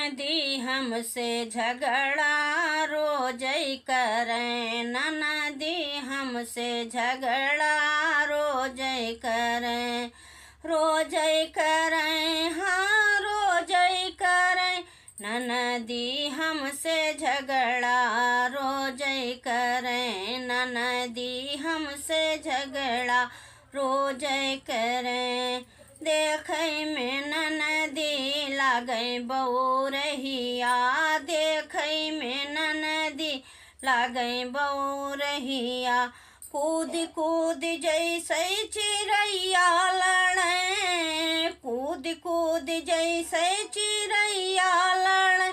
ननदी हमसे झगड़ा रोज ही करें, ननदी हमसे झगड़ा रोज ही करें, रोज ही करें, हाँ रोज ही करें। ननदी हमसे झगड़ा रोज ही करें, ननदी हमसे झगड़ा रोज ही करें। देखै में ननदी लागै बौरहिया, देखै में ननदी लागै बौरहिया। कूद कूद जैसे चिड़ैया लड़े, कूद कूद जैसे चिड़ैया लड़े।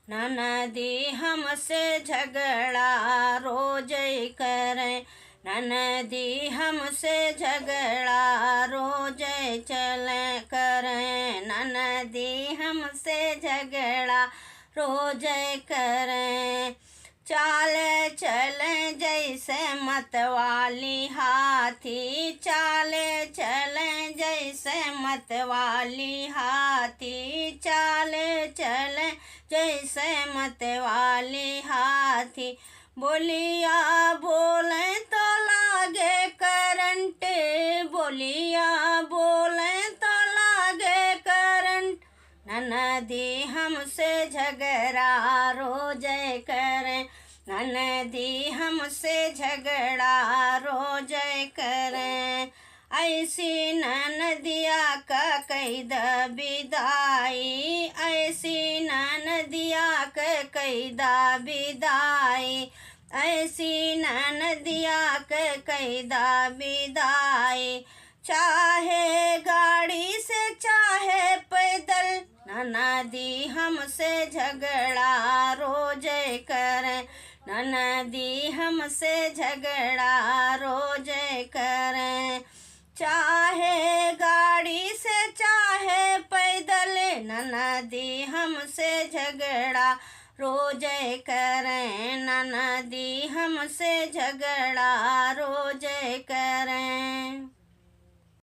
ननदी हमसे झगड़ा रोज ही करें, ननदी हमसे झगड़ा रोज चले करें, ननदी हमसे झगड़ा रोज करें। चाल चले जैसे मतवाली हाथी, चाल चले जैसे मतवाली हाथी, चाल चले जैसे मतवाली हाथी। बोलिया बोले तो लागे करंट, बोलिया बोले तो लागे करंट। ननदी हमसे झगड़ा रोज करें, ननदी हमसे झगड़ा रोज करें। ऐसी ननदिया का कैद विदाई, ऐसी ननदिया का कैद विदाई, ऐसी ननदिया का कैद विदाई। चाहे गाड़ी से चाहे पैदल, ननदी हमसे झगड़ा रोज करें, ननदी हमसे झगड़ा रोज करें। चाहे गाड़ी से चाहे पैदल, ननदी हमसे झगड़ा रोज करें, ननदी हमसे झगड़ा रोज करें।